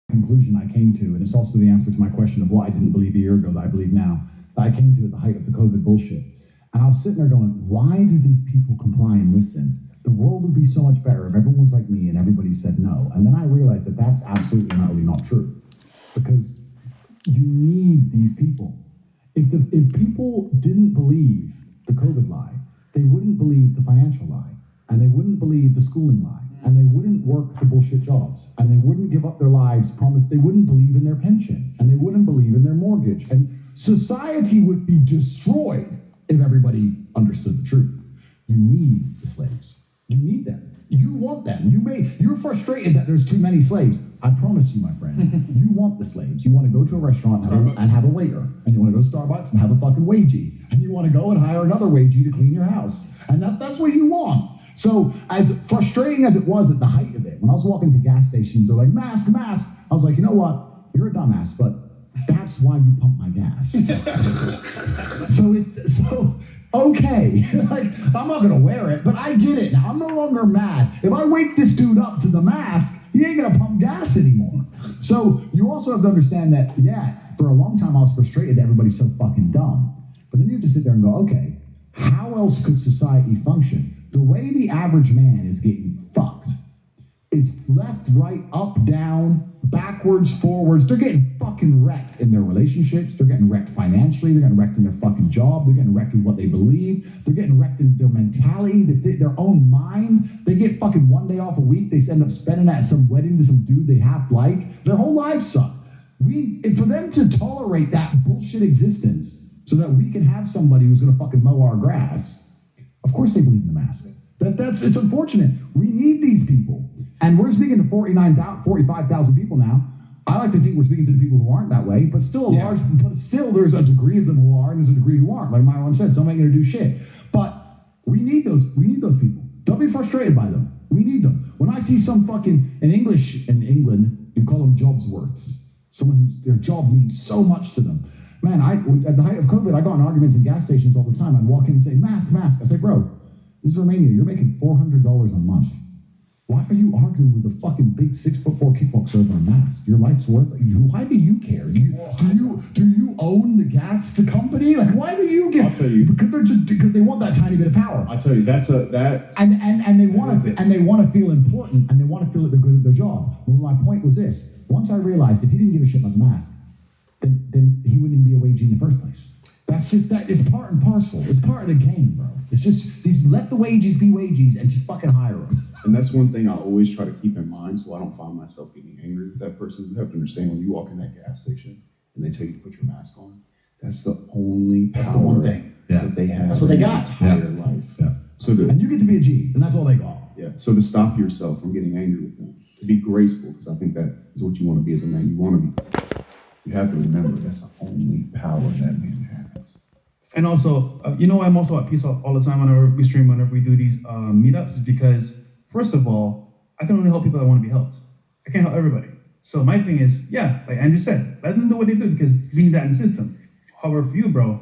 conclusion I came to, and it's also the answer to my question of what I didn't believe a year ago that I believe now, that I came to at the height of the COVID bullshit. And I was sitting there going, why do these people comply and listen? The world would be so much better if everyone was like me and everybody said no. And then I realized that that's absolutely and utterly not true. Because you need these people. If people didn't believe the COVID lie, they wouldn't believe the financial lie, and they wouldn't believe the schooling lie, and they wouldn't work the bullshit jobs, and they wouldn't give up their lives, they wouldn't believe in their pension, and they wouldn't believe in their mortgage, and society would be destroyed if everybody understood the truth. You need the slaves. You need them. You want them. You're frustrated that there's too many slaves. I promise you, my friend, you want the slaves. You want to go to a restaurant and have a waiter, and you want to go to Starbucks and have a fucking wagey, and you want to go and hire another wagey to clean your house, and that's what you want. So as frustrating as it was at the height of it, when I was walking to gas stations, they're like, mask, mask. I was like, you know what? You're a dumbass, but that's why you pump my gas. So okay, like, I'm not gonna wear it, but I get it now. I'm no longer mad. If I wake this dude up to the mask, he ain't gonna pump gas anymore. So you also have to understand that, yeah, for a long time I was frustrated that everybody's so fucking dumb. But then you have to sit there and go, okay, how else could society function? The way the average man is getting fucked is left, right, up, down, backwards, forwards. They're getting fucking wrecked in their relationships. They're getting wrecked financially. They're getting wrecked in their fucking job. They're getting wrecked in what they believe. They're getting wrecked in their mentality, their own mind. They get fucking one day off a week. They end up spending that at some wedding to some dude they half like. Their whole lives suck. For them to tolerate that bullshit existence so that we can have somebody who's gonna fucking mow our grass, of course they believe in the mask. It's unfortunate. We need these people. And we're speaking to 45,000 people now. I like to think we're speaking to the people who aren't that way, but still there's a degree of them who are, and there's a degree who aren't. Like Myron said, some ain't gonna do shit. But we need those people. Don't be frustrated by them. We need them. When I see some fucking, in English in England, you call them jobsworths. Someone their job means so much to them. Man, at the height of COVID, I got in arguments in gas stations all the time. I'd walk in and say, mask, mask. I say, bro, this is Romania. You're making $400 a month. Why are you arguing with a fucking big 6'4" kickboxer over a mask? Your life's worth it. Why do you care? Do you own the gas company? Like, why do you get? I'll tell you. Because they want that tiny bit of power. I tell you, and they want to feel important, and they want to feel that they're good at their job. Well, my point was this: once I realized if he didn't give a shit about the mask, then he wouldn't even be a wagey in the first place. That's just that. It's part and parcel. It's part of the game, bro. It's just let the wages be wages and just fucking hire them. And that's one thing I always try to keep in mind, so I don't find myself getting angry with that person. You have to understand when you walk in that gas station and they tell you to put your mask on, that's the only power the one thing that they have. That's what they got. Entire life. Yeah. So and you get to be a G, and that's all they got. Yeah. So to stop yourself from getting angry with them, to be graceful, because I think that is what you want to be as a man. You want to be. You have to remember that's the only power that man has. And also, I'm also at peace all the time whenever we stream, whenever we do these meetups, is because, first of all, I can only help people that want to be helped. I can't help everybody. So my thing is, yeah, like Andrew said, let them do what they do because we need that in the system. However, for you, bro,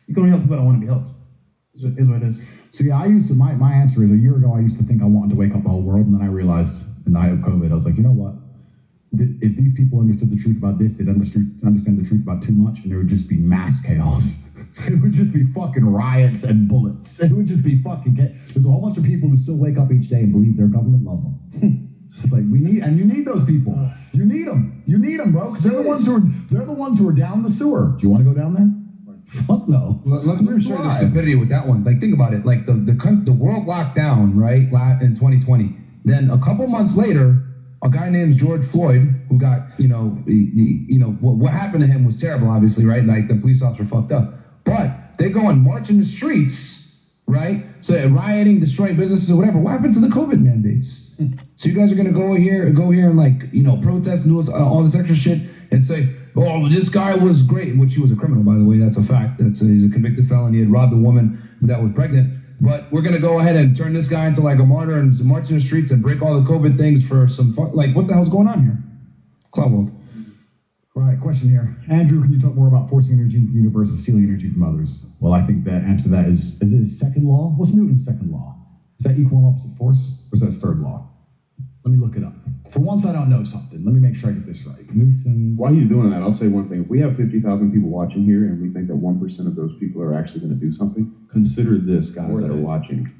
you can only help people that want to be helped. Is what it is. So yeah, my answer is a year ago, I used to think I wanted to wake up the whole world, and then I realized in the height of COVID, I was like, you know what? If these people understood the truth about this, they'd understand the truth about too much, and there would just be mass chaos. It would just be fucking riots and bullets. It would just be fucking there's a whole bunch of people who still wake up each day and believe their government love them. It's like you need those people. You need them, bro, because they're the ones who are down the sewer. Do you want to go down there? Fuck no. Let me show you the stupidity with that one. Like, think about it. Like the world locked down, right, in 2020. Then a couple months later, a guy named George Floyd, who got, what happened to him was terrible, obviously, right? Like the police officer fucked up. But they go and march in the streets, right? So rioting, destroying businesses or whatever. What happened to the COVID mandates? So you guys are gonna go here and like, protest and do all this extra shit and say, oh, this guy was great, which he was a criminal, by the way. That's a fact. He's a convicted felon. He had robbed a woman that was pregnant. But we're gonna go ahead and turn this guy into like a martyr and march in the streets and break all the COVID things for some fun. Like, what the hell's going on here? Cloud world. All right, question here. Andrew, can you talk more about forcing energy into the universe and stealing energy from others? Well, I think the answer to that is it second law? What's Newton's second law? Is that equal and opposite force, or is that his third law? Let me look it up. For once, I don't know something. Let me make sure I get this right. Newton. While he's doing that, I'll say one thing. If we have 50,000 people watching here and we think that 1% of those people are actually going to do something, consider this, guys Worth that are it. watching.